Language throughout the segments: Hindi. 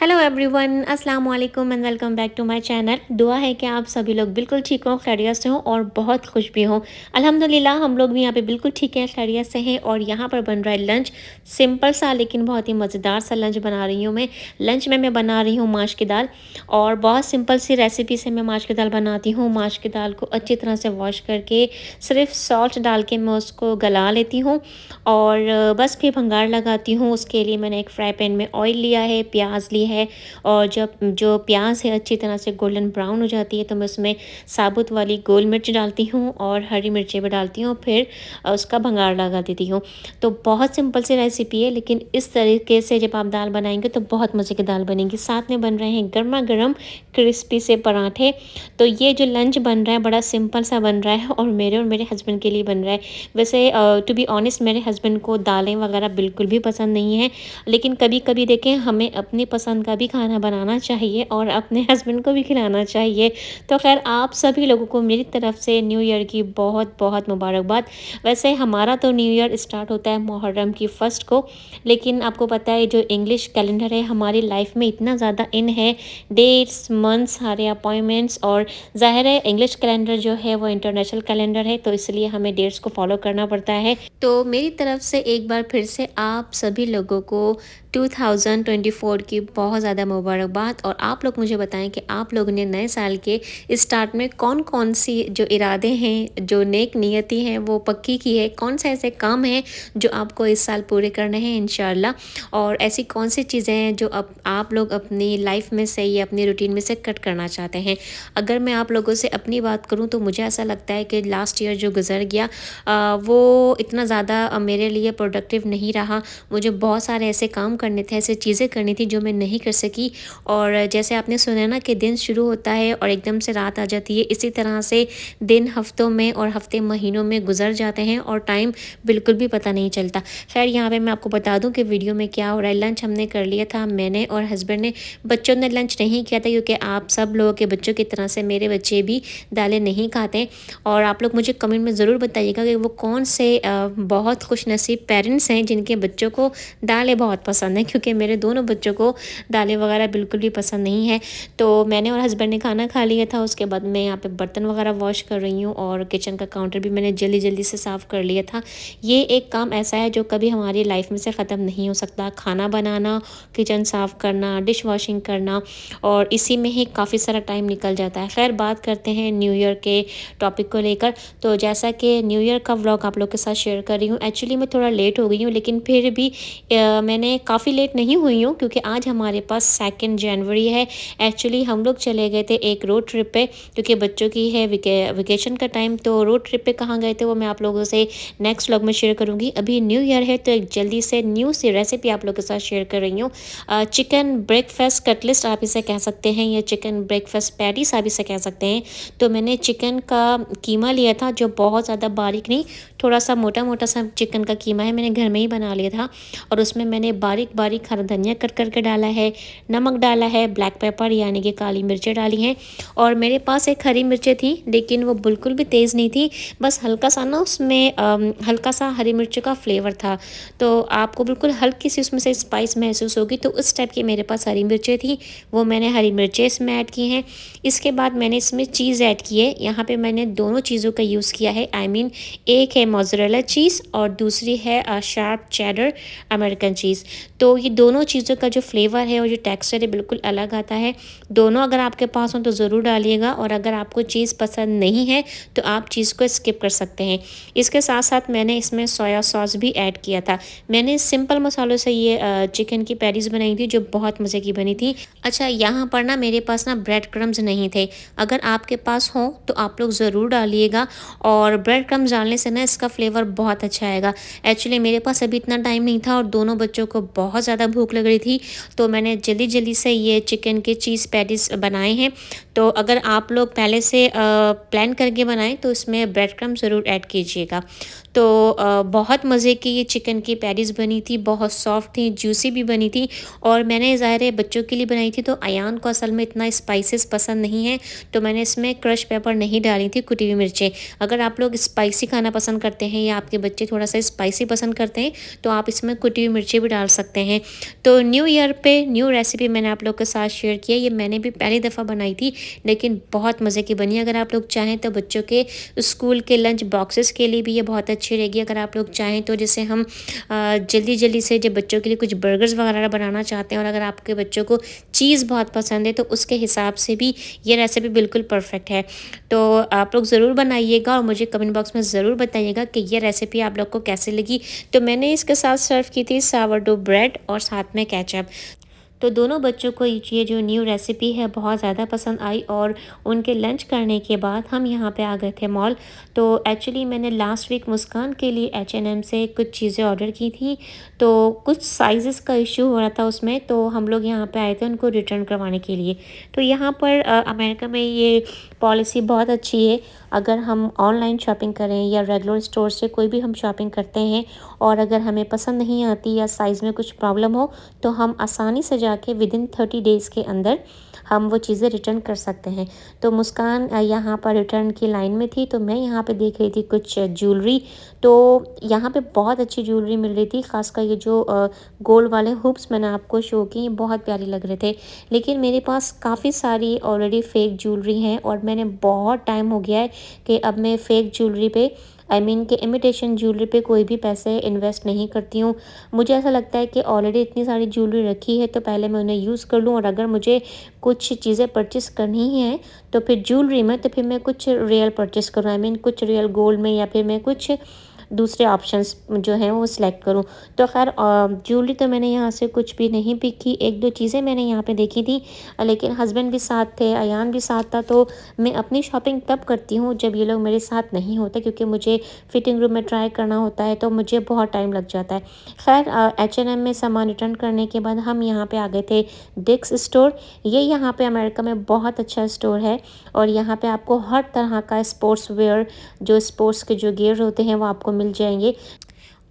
हेलो एवरीवन, अस्सलाम वालेकुम and welcome back to my channel. दुआ है कि आप सभी लोग बिल्कुल ठीक हों, खैरियत से हों और बहुत खुश भी हों। अल्हम्दुलिल्लाह हम लोग भी यहाँ पे बिल्कुल ठीक हैं, खैरियत से हैं। और यहाँ पर बन रहा है लंच। सिंपल सा लेकिन बहुत ही मज़ेदार सा लंच बना रही हूँ मैं। लंच में मैं बना रही हूँ माश की दाल, और बहुत सिंपल सी रेसिपी से मैं माश की दाल बनाती हूँ। माश की दाल को अच्छी तरह से वॉश करके सिर्फ सॉल्ट डाल के मैं उसको गला लेती हूँ और बस फिर भंगार लगाती हूँ। उसके लिए मैंने एक फ्राई पैन में ऑयल लिया है, प्याज ली है, और जब जो प्याज है अच्छी तरह से गोल्डन ब्राउन हो जाती है तो मैं उसमें साबुत वाली गोल मिर्च डालती हूँ और हरी मिर्चें भी डालती हूँ। फिर उसका भंगार लगा देती हूँ। तो बहुत सिंपल सी रेसिपी है, लेकिन इस तरीके से जब आप दाल बनाएंगे तो बहुत मज़े की दाल बनेगी। साथ में बन रहे हैं गर्मा गर्म क्रिस्पी से पराठे। तो ये जो लंच बन रहा है बड़ा सिंपल सा बन रहा है और मेरे हस्बैंड के लिए बन रहा है। वैसे टू बी ऑनेस्ट मेरे हस्बैंड को दालें वगैरह बिल्कुल भी पसंद नहीं है, लेकिन कभी कभी देखें हमें अपनी पसंद का भी खाना बनाना चाहिए और अपने हस्बैंड को भी खिलाना चाहिए। तो खैर आप सभी लोगों को मेरी तरफ से न्यू ईयर की बहुत बहुत मुबारकबाद। वैसे हमारा तो न्यू ईयर स्टार्ट होता है मुहर्रम की फर्स्ट को, लेकिन आपको पता है जो इंग्लिश कैलेंडर है हमारी लाइफ में इतना ज़्यादा इन है, डेट्स मंथ्स सारे अपॉइंटमेंट्स, और ज़ाहिर है इंग्लिश कैलेंडर जो है वो इंटरनेशनल कैलेंडर है, तो इसलिए हमें डेट्स को फॉलो करना पड़ता है। तो मेरी तरफ से एक बार फिर से आप सभी लोगों को 2024 की बहुत ज़्यादा मुबारकबाद। और आप लोग मुझे बताएं कि आप लोगों ने नए साल के स्टार्ट में कौन कौन सी जो इरादे हैं, जो नेक नियति हैं वो पक्की की है, कौन से ऐसे काम हैं जो आपको इस साल पूरे करने हैं इंशाल्लाह, और ऐसी कौन सी चीज़ें हैं जो अब आप लोग अपनी लाइफ में से या अपनी रूटीन में से कट करना चाहते हैं। अगर मैं आप लोगों से अपनी बात करूं तो मुझे ऐसा लगता है कि लास्ट ईयर जो गुजर गया वो इतना ज़्यादा मेरे लिए प्रोडक्टिव नहीं रहा। मुझे बहुत सारे ऐसे काम करने थे, ऐसे चीज़ें करनी थी जो मैं नहीं कर सकी। और जैसे आपने सुना ना कि दिन शुरू होता है और एकदम से रात आ जाती है, इसी तरह से दिन हफ्तों में और हफ्ते महीनों में गुजर जाते हैं और टाइम बिल्कुल भी पता नहीं चलता। खैर यहाँ पे मैं आपको बता दूं कि वीडियो में क्या हो रहा है। लंच हमने कर लिया था, मैंने और हस्बैंड ने। बच्चों ने लंच नहीं किया था क्योंकि आप सब लोगों के बच्चों की तरह से मेरे बच्चे भी दालें नहीं खाते। और आप लोग मुझे कमेंट में ज़रूर बताइएगा कि वो कौन से बहुत खुशनसीब पेरेंट्स हैं जिनके बच्चों को दालें बहुत पसंद है, क्योंकि मेरे दोनों बच्चों को दालें वगैरह बिल्कुल भी पसंद नहीं है। तो मैंने और हस्बैंड ने खाना खा लिया था, उसके बाद मैं यहाँ पे बर्तन वगैरह वॉश कर रही हूँ और किचन का काउंटर भी मैंने जल्दी जल्दी से साफ़ कर लिया था। ये एक काम ऐसा है जो कभी हमारी लाइफ में से ख़त्म नहीं हो सकता। खाना बनाना, किचन साफ़ करना, डिश वॉशिंग करना, और इसी में ही काफ़ी सारा टाइम निकल जाता है। खैर बात करते हैं न्यू ईयर के टॉपिक को लेकर। तो जैसा कि न्यू ईयर का व्लॉग आप लोग के साथ शेयर कर रही हूँ, एक्चुअली मैं थोड़ा लेट हो गई हूँ, लेकिन फिर भी मैंने काफ़ी लेट नहीं हुई हूँ क्योंकि आज हमारे पास 2 जनवरी है। एक्चुअली हम लोग चले गए थे एक रोड ट्रिप पे, क्योंकि बच्चों की है वेकेशन का टाइम। तो रोड ट्रिप पे कहाँ गए थे वो मैं आप लोगों से नेक्स्ट व्लॉग में शेयर करूँगी। अभी न्यू ईयर है तो एक जल्दी से न्यू सी रेसिपी आप लोग के साथ शेयर कर रही हूँ। चिकन ब्रेकफास्ट कटलिस्ट आप इसे कह सकते हैं, या चिकन ब्रेकफास्ट पैटीज आप इसे कह सकते हैं। तो मैंने चिकन का कीमा लिया था, जो बहुत ज़्यादा बारीक नहीं, थोड़ा सा मोटा मोटा सा चिकन का कीमा है, मैंने घर में ही बना लिया था। और उसमें मैंने बारीक बारीक हरा धनिया कट करके डाला है, नमक डाला है, ब्लैक पेपर यानी कि काली मिर्चें डाली हैं। और मेरे पास एक हरी मिर्चें थी, लेकिन वो बिल्कुल भी तेज़ नहीं थी, बस हल्का सा ना उसमें हल्का सा हरी मिर्च का फ्लेवर था। तो आपको बिल्कुल हल्की सी उसमें से स्पाइस महसूस होगी, तो उस टाइप की मेरे पास हरी मिर्चें थी, वो मैंने हरी मिर्चें इसमें ऐड की हैं। इसके बाद मैंने इसमें चीज़ ऐड की है। यहाँ पे मैंने दोनों चीज़ों का यूज़ किया है। एक है मोज़रेला चीज़ और दूसरी है शार्प चेडर अमेरिकन चीज़। तो ये दोनों चीज़ों का जो फ्लेवर है और जो टेक्सचर है बिल्कुल अलग आता है। दोनों अगर आपके पास हो तो ज़रूर डालिएगा, और अगर आपको चीज़ पसंद नहीं है तो आप चीज़ को स्किप कर सकते हैं। इसके साथ साथ मैंने इसमें सोया सॉस भी ऐड किया था। मैंने सिंपल मसालों से ये चिकन की पैटीज़ बनाई थी जो बहुत मज़े की बनी थी। अच्छा, यहाँ पर ना मेरे पास ना ब्रेड क्रम्स नहीं थे, अगर आपके पास हो तो आप लोग ज़रूर डालिएगा, और ब्रेड क्रम्स डालने से ना इसका फ्लेवर बहुत अच्छा आएगा। एक्चुअली मेरे पास अभी इतना टाइम नहीं था और दोनों बच्चों को बहुत ज़्यादा भूख लग रही थी, तो मैंने जल्दी जल्दी से ये चिकन के चीज़ पैटीज़ बनाए हैं। तो अगर आप लोग पहले से प्लान करके बनाएं तो इसमें ब्रेड क्रम्स ज़रूर ऐड कीजिएगा। तो बहुत मज़े की ये चिकन की पैटीज़ बनी थी, बहुत सॉफ्ट थी, जूसी भी बनी थी। और मैंने ज़ाहिर है बच्चों के लिए बनाई थी, तो अयान को असल में इतना स्पाइसेस पसंद नहीं है, तो मैंने इसमें क्रश पेपर नहीं डाली थी, कुटी हुई मिर्चें। अगर आप लोग स्पाइसी खाना पसंद करते हैं या आपके बच्चे थोड़ा-सा स्पाइसी पसंद करते हैं, तो आप इसमें कुटी हुई मिर्चें भी डाल सकते हैं। तो न्यू ईयर पे न्यू रेसिपी मैंने आप लोग के साथ शेयर की है। ये मैंने भी पहली दफ़ा बनाई थी, लेकिन बहुत मज़े की बनी। अगर आप लोग चाहें तो बच्चों के स्कूल के लंच बॉक्सेस के लिए भी ये बहुत अच्छी रहेगी। अगर आप लोग चाहें तो जैसे हम जल्दी-जल्दी से जब बच्चों के लिए कुछ बर्गर्स वगैरह बनाना चाहते हैं और अगर आपके बच्चों को चीज़ बहुत पसंद है, तो उसके हिसाब से भी ये रेसिपी बिल्कुल परफेक्ट है। तो आप लोग ज़रूर बनाइएगा और मुझे कमेंट बॉक्स में ज़रूर बताइएगा कि ये रेसिपी आप लोग को कैसी लगी। तो मैंने इसके साथ सर्व की थी सावरडो ब्रेड और साथ में केचप। तो दोनों बच्चों को ये जो न्यू रेसिपी है बहुत ज़्यादा पसंद आई और उनके लंच करने के बाद हम यहाँ पे आ गए थे मॉल। तो एक्चुअली मैंने लास्ट वीक मुस्कान के लिए H&M से कुछ चीज़ें ऑर्डर की थी, तो कुछ साइज़ेस का इशू हो रहा था उसमें, तो हम लोग यहाँ पे आए थे उनको रिटर्न करवाने के लिए। तो यहाँ पर अमेरिका में ये पॉलिसी बहुत अच्छी है। अगर हम ऑनलाइन शॉपिंग करें या रेगुलर स्टोर से कोई भी हम शॉपिंग करते हैं और अगर हमें पसंद नहीं आती या साइज़ में कुछ प्रॉब्लम हो, तो हम आसानी से जाके विदिन 30 डेज़ के अंदर हम वो चीज़ें रिटर्न कर सकते हैं। तो मुस्कान यहाँ पर रिटर्न की लाइन में थी, तो मैं यहाँ पे देख रही थी कुछ ज्वेलरी। तो यहाँ पे बहुत अच्छी ज्वेलरी मिल रही थी, ख़ासकर ये जो गोल्ड वाले हुप्स मैंने आपको शो की, ये बहुत प्यारे लग रहे थे। लेकिन मेरे पास काफ़ी सारी ऑलरेडी फ़ेक ज्वेलरी हैं और मैंने बहुत टाइम हो गया है कि अब मैं फ़ेक ज्वेलरी पे कि इमिटेशन ज्वेलरी पे कोई भी पैसे इन्वेस्ट नहीं करती हूँ। मुझे ऐसा लगता है कि ऑलरेडी इतनी सारी ज्वेलरी रखी है, तो पहले मैं उन्हें यूज़ कर लूँ और अगर मुझे कुछ चीज़ें परचेस करनी ही हैं, तो फिर ज्वेलरी में तो फिर मैं कुछ रियल परचेस करूँ, कुछ रियल गोल्ड में या फिर मैं कुछ दूसरे ऑप्शंस जो हैं वो सिलेक्ट करूँ। तो ख़ैर ज्वेलरी तो मैंने यहाँ से कुछ भी नहीं पिक की, 1-2 चीज़ें मैंने यहाँ पे देखी थी, लेकिन हस्बैंड भी साथ थे, अयान भी साथ था। तो मैं अपनी शॉपिंग तब करती हूँ जब ये लोग मेरे साथ नहीं होते, क्योंकि मुझे फिटिंग रूम में ट्राई करना होता है, तो मुझे बहुत टाइम लग जाता है। ख़ैर H&M में सामान रिटर्न करने के बाद हम यहाँ पे आ गए थे डिक्स स्टोर। ये यहाँ पे अमेरिका में बहुत अच्छा स्टोर है और यहाँ पे आपको हर तरह का स्पोर्ट्स वियर, जो स्पोर्ट्स के जो गियर होते हैं वो आपको मिल जाएंगे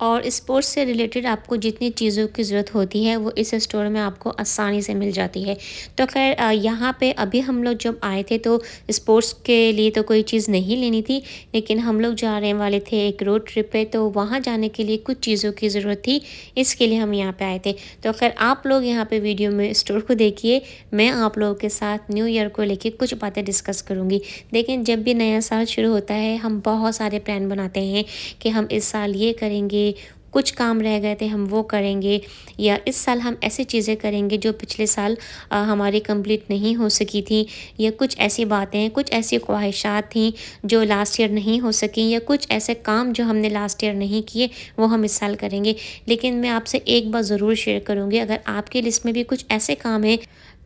और स्पोर्ट्स से रिलेटेड आपको जितनी चीज़ों की ज़रूरत होती है वो इस स्टोर में आपको आसानी से मिल जाती है। तो खैर यहाँ पे अभी हम लोग जब आए थे तो स्पोर्ट्स के लिए तो कोई चीज़ नहीं लेनी थी, लेकिन हम लोग जा रहे वाले थे एक रोड ट्रिप पे, तो वहाँ जाने के लिए कुछ चीज़ों की ज़रूरत थी, इसके लिए हम यहाँ पे आए थे। तो खैर आप लोग यहाँ पे वीडियो में स्टोर को देखिए, मैं आप लोगों के साथ न्यू ईयर को लेके कुछ बातें डिस्कस करूँगी। देखें, जब भी नया साल शुरू होता है हम बहुत सारे प्लान बनाते हैं कि हम इस साल ये करेंगे, कुछ काम रह गए थे हम वो करेंगे, या इस साल हम ऐसी चीज़ें करेंगे जो पिछले साल हमारी कंप्लीट नहीं हो सकी थी, या कुछ ऐसी बातें, कुछ ऐसी ख्वाहिशात थी जो लास्ट ईयर नहीं हो सकी, या कुछ ऐसे काम जो हमने लास्ट ईयर नहीं किए वो हम इस साल करेंगे। लेकिन मैं आपसे एक बात ज़रूर शेयर करूँगी, अगर आपकी लिस्ट में भी कुछ ऐसे काम हैं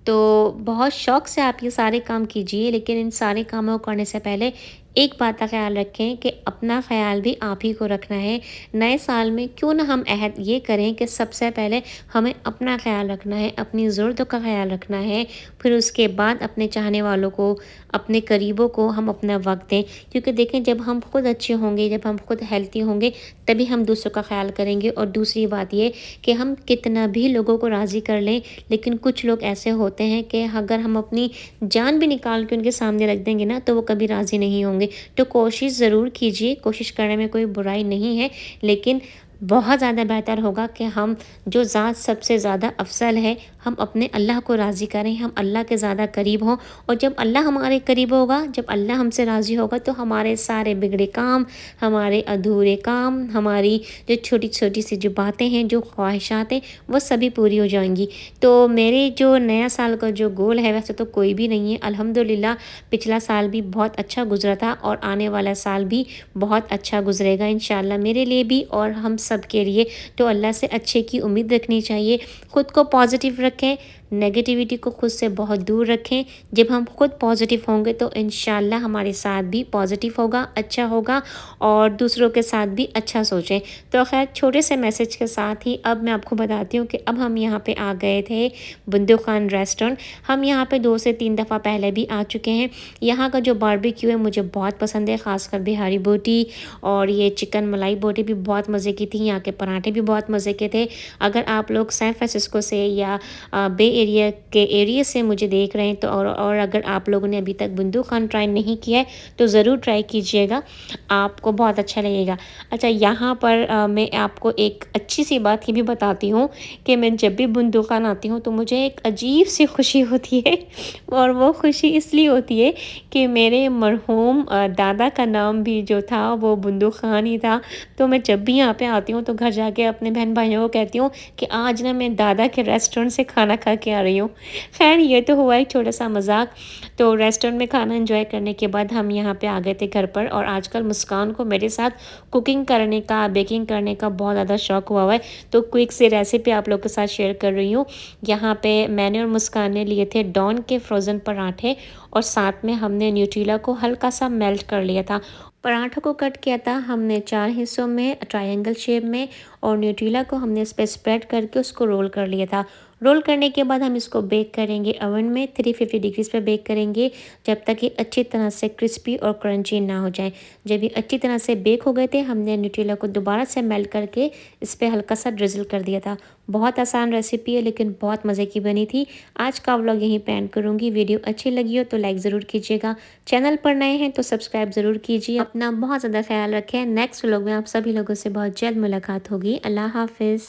तो बहुत शौक़ से आप ये सारे काम कीजिए, लेकिन इन सारे कामों को करने से पहले एक बात का ख़्याल रखें कि अपना ख़्याल भी आप ही को रखना है। नए साल में क्यों ना हम अहद ये करें कि सबसे पहले हमें अपना ख़्याल रखना है, अपनी ज़रूरतों का ख़्याल रखना है, फिर उसके बाद अपने चाहने वालों को, अपने करीबों को हम अपना वक़्त दें। क्योंकि देखें, जब हम खुद अच्छे होंगे, जब हम खुद हेल्थी होंगे, तभी हम दूसरों का ख़्याल करेंगे। और दूसरी बात ये कि हम कितना भी लोगों को राज़ी कर लें, लेकिन कुछ लोग ऐसे होते हैं कि अगर हम अपनी जान भी निकाल के उनके सामने रख देंगे ना, तो वो कभी राज़ी नहीं होंगे। तो कोशिश ज़रूर कीजिए, कोशिश करने में कोई बुराई नहीं है, लेकिन बहुत ज़्यादा बेहतर होगा कि हम जो ज़ात सबसे ज़्यादा अफ़ज़ल है, हम अपने अल्लाह को राज़ी करें, हम अल्लाह के ज़्यादा करीब हों। और जब अल्लाह हमारे करीब होगा, जब अल्लाह हमसे राज़ी होगा, तो हमारे सारे बिगड़े काम, हमारे अधूरे काम, हमारी जो छोटी-छोटी सी जो बातें हैं, जो ख्वाहिशात हैं, वो सभी पूरी हो जाएँगी। तो मेरे जो नया साल का जो गोल है, वैसे तो कोई भी नहीं है, अल्हम्दुलिल्लाह पिछला साल भी बहुत अच्छा गुज़रा था और आने वाला साल भी बहुत अच्छा गुज़रेगा इंशाअल्लाह, मेरे लिए भी और हम सब के लिए। तो अल्लाह से अच्छे की उम्मीद रखनी चाहिए, खुद को पॉजिटिव रखें, नेगेटिविटी को खुद से बहुत दूर रखें। जब हम खुद पॉजिटिव होंगे तो इंशाल्लाह हमारे साथ भी पॉजिटिव होगा, अच्छा होगा और दूसरों के साथ भी अच्छा सोचें। तो खैर छोटे से मैसेज के साथ ही अब मैं आपको बताती हूँ कि अब हम यहाँ पे आ गए थे बुंदू खान रेस्टोरेंट। हम यहाँ पे 2 से 3 दफ़ा पहले भी आ चुके हैं। यहाँ का जो बारबेक्यू है मुझे बहुत पसंद है, ख़ासकर बिहारी बोटी और ये चिकन मलाई बोटी भी बहुत मज़े की थी। यहाँ के पराठे भी बहुत मज़े के थे। अगर आप लोग सैन फ्रांसिस्को से या बे एरिया के एरिया से मुझे देख रहे हैं तो और अगर आप लोगों ने अभी तक बुंदू खान ट्राई नहीं किया है तो ज़रूर ट्राई कीजिएगा, आपको बहुत अच्छा लगेगा। अच्छा, यहाँ पर मैं आपको एक अच्छी सी बात ये भी बताती हूँ कि मैं जब भी बुंदू खान आती हूँ तो मुझे एक अजीब सी खुशी होती है और वो खुशी इसलिए होती है कि मेरे मरहूम दादा का नाम भी जो था वो बुंदू खान ही था। तो मैं जब भी यहाँ पे आती हूँ तो घर जाके अपने बहन भाइयों को कहती हूँ कि आज ना मैं दादा के रेस्टोरेंट से खाना खा के आ रही हूँ। खैर ये तो हुआ एक छोटा सा मजाक। तो रेस्टोरेंट में खाना एंजॉय करने के बाद हम यहाँ पे आ गए थे घर पर और आजकल मुस्कान को मेरे साथ कुकिंग करने का, बेकिंग करने का बहुत ज़्यादा शौक हुआ है। तो क्विक सी रेसिपी आप लोग के साथ शेयर कर रही हूँ। यहाँ पे मैंने और मुस्कान ने लिए थे डॉन के फ्रोज़न पराठे और साथ में हमने न्यूट्रेला को हल्का सा मेल्ट कर लिया था। पराठों को कट किया था हमने 4 हिस्सों में ट्रायंगल शेप में और न्यूट्रेला को हमने इस पे स्प्रेड करके उसको रोल कर लिया था। रोल करने के बाद हम इसको बेक करेंगे ओवन में 350 डिग्रीज़ पे बेक करेंगे जब तक ये अच्छी तरह से क्रिस्पी और क्रंची ना हो जाए। जब ये अच्छी तरह से बेक हो गए थे हमने न्यूट्रेला को दोबारा से मेल्ट करके इस पे हल्का सा ड्रिज़ल कर दिया था। बहुत आसान रेसिपी है लेकिन बहुत मज़े की बनी थी। आज का व्लॉग यहीं पे एंड करूँगी। वीडियो अच्छी लगी हो तो लाइक ज़रूर कीजिएगा। चैनल पर नए हैं तो सब्सक्राइब ज़रूर कीजिए। अपना बहुत ज़्यादा ख्याल रखें। नेक्स्ट व्लॉग में आप सभी लोगों से बहुत जल्द मुलाकात होगी। अल्लाह हाफ़िज़।